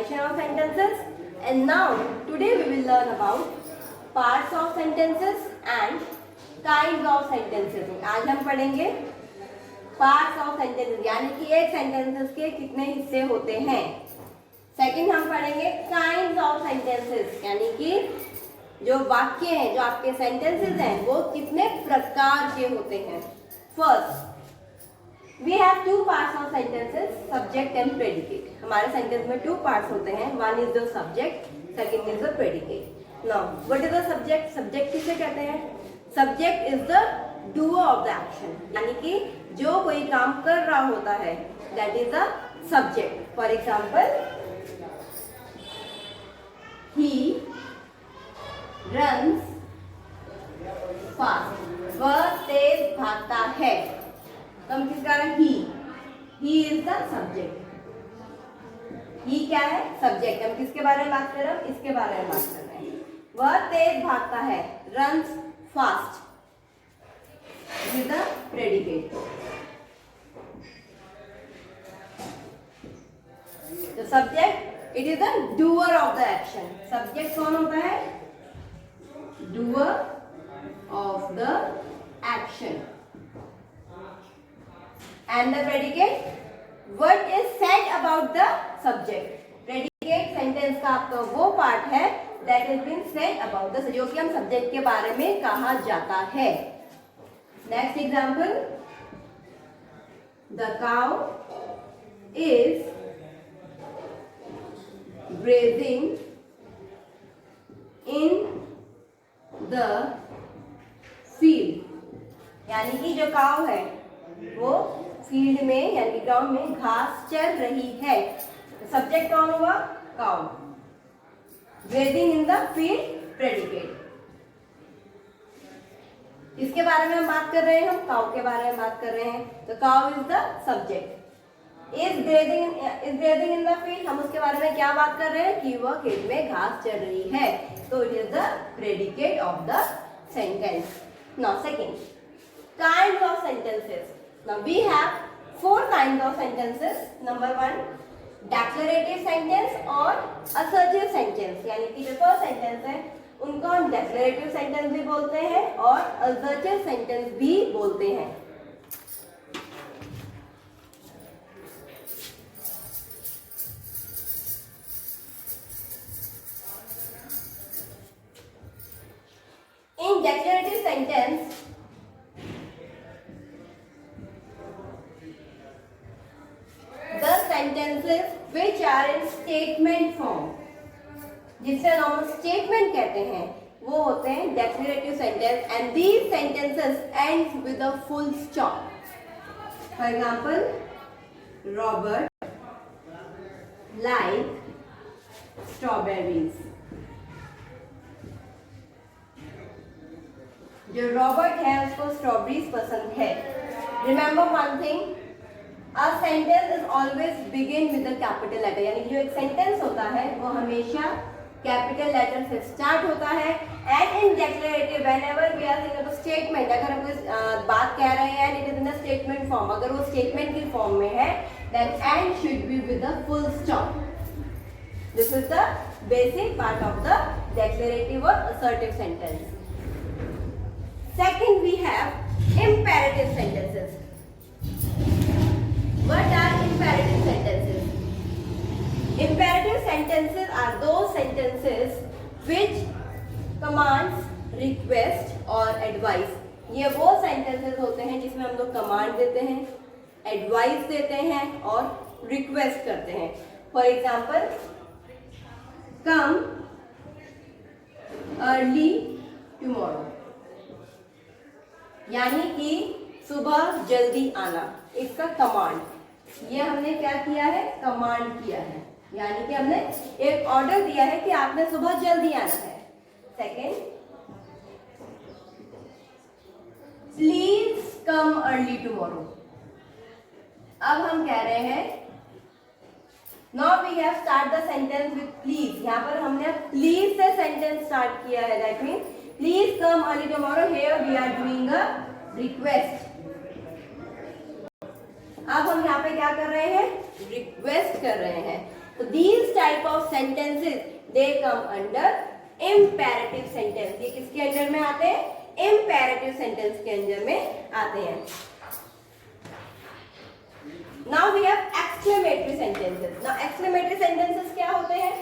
formation of sentences. And now today we will learn about parts of sentences and kinds of sentences. आज हम पढ़ेंगे parts of sentences यानी कि एक sentences के कितने हिस्से होते हैं. सेकंड हम पढ़ेंगे काइंड्स ऑफ सेंटेंसेस यानी कि जो वाक्य हैं, जो आपके सेंटेंसेस हैं, वो कितने प्रकार के होते हैं. First we have two parts of sentences, subject and predicate. हमारे सेंटेंस में two parts होते हैं. One is the subject, second is the predicate. Now, what is the subject? Subject किसे कहते हैं? Subject is the doer of the action. यानी कि जो कोई काम कर रहा होता है, that is the subject. For example, he runs fast. वह तेज भागता है. तो हम किसका रहे? He is the subject. He क्या है? सब्जेक्ट. हम किसके बारे में बात कर रहे हैं? इसके बारे में बात कर रहे हैं. वह तेज भागता है. Runs fast is the predicate. The subject it is the doer of the action. Subject कौन होता है? Doer of the action. And the predicate, what is said about the subject. Predicate sentence का आपका वो पार्ट है that has been said about the, जो कि हम सब्जेक्ट के बारे में कहा जाता है. Next example, the cow is grazing in the field. यानी कि जो काव है वो फील्ड में यानी ग्राउंड में घास चल रही है. सब्जेक्ट कौन हुआ? Cow. Grazing in the field, predicate. इसके बारे में हम बात कर रहे हैं, हम काउ के बारे में बात कर रहे हैं. तो cow is the subject. Is grazing in the field, हम उसके बारे में क्या बात कर रहे हैं कि वह खेत में घास चल रही है. तो it is the predicate of the sentence. Now second, kinds of sentences. Now we have four kinds of sentences. Number one, declarative sentence और assertive sentence. यानी कि जो फर्स्ट सेंटेंस है उनको हम declarative sentence भी बोलते हैं और assertive sentence भी बोलते हैं. In declarative sentence, sentences which are in statement form, जिसे हम स्टेटमेंट कहते हैं, वो होते हैं declarative sentence. And these sentences ends with a full stop. For example, Robert like strawberries. जो रॉबर्ट है उसको स्ट्रॉबेरीज पसंद है. Remember one thing, A sentence is always begin with a capital letter. यानी कि जो एक सेंटेंस होता है वो हमेशा कैपिटल लेटर से स्टार्ट होता है. And in declarative, whenever we are saying a statement, अगर हम कोई बात कह रहे हैं and it is in a statement form, अगर वो स्टेटमेंट की फॉर्म में है, then end should be with a full stop. This is the basic part of the declarative or assertive sentence. Second, we have imperative sentences. What are imperative sentences? Imperative sentences are those sentences which commands, request or advice. ये वो sentences होते हैं जिसमें हम लोग command देते हैं, advice देते हैं और request करते हैं. For example, come early tomorrow. यानी कि सुबह जल्दी आना. इसका कमांड, ये हमने क्या किया है? कमांड किया है. यानी कि हमने एक ऑर्डर दिया है कि आपने सुबह जल्दी आना है. Second, please come early tomorrow. अब हम कह रहे हैं, now we have start the sentence with please. यहाँ पर हमने प्लीज से सेंटेंस स्टार्ट किया है. That mean please come early tomorrow. Here we are doing a request. अब हम यहाँ पे क्या कर रहे हैं? रिक्वेस्ट कर रहे हैं. So these type of sentences they come under imperative sentence. ये किसके अंडर में आते हैं? Imperative sentence के अंदर में आते हैं. Now we have exclamatory sentences. Now exclamatory sentences क्या होते हैं?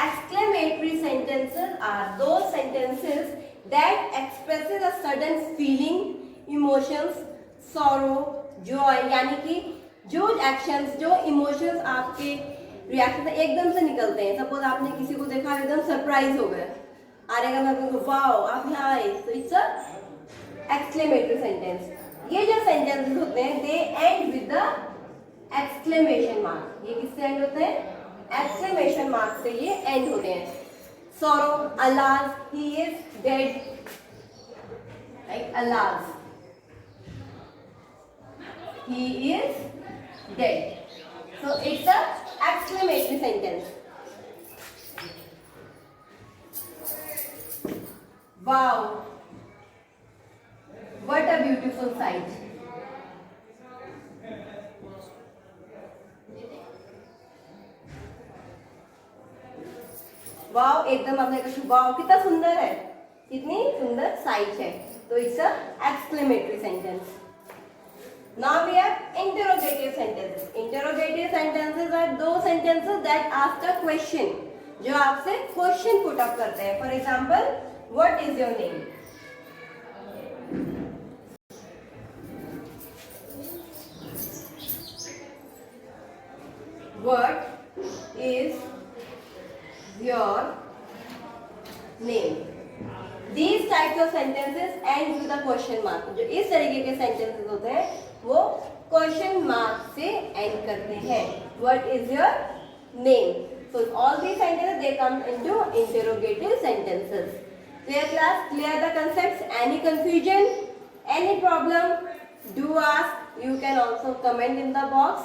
Exclamatory sentences are those sentences that expresses a sudden feeling, emotions, sorrow, joy. यानी कि जो actions, जो emotions आपके रिएक्शन से एकदम से निकलते हैं. सपोज आपने किसी को देखा एकदम सरप्राइज हो गए, आने का मतलब वाओ आप यहाँ आए, तो इट्स अ एक्सक्लेमेटरी सेंटेंस. ये जो सेंटेंसेस होते हैं they end with the exclamation mark. ये किससे एंड होते हैं? एक्सक्लेमेशन मार्क से ये एंड होते हैं. Sorrow, alas, he is dead, like alas, he is dead. So it's a exclamatory sentence. Wow, what a beautiful sight. Wow, एकदम आपने कहा वाओ कितना सुंदर है, कितनी सुंदर साइट है. तो it's a exclamatory sentence. Now we have interrogative sentences. Interrogative sentences are those sentences that ask a question. जो आपसे क्वेश्चन पुट अप करते हैं. For example, what is your name? What is your name? These types of sentences end with a question mark. जो इस तरीके के sentences होते हैं वो question mark से end करते हैं. What is your name? So all these sentences they come into interrogative sentences. Clear class? Clear the concepts? Any confusion? Any problem? Do ask. You can also comment in the box.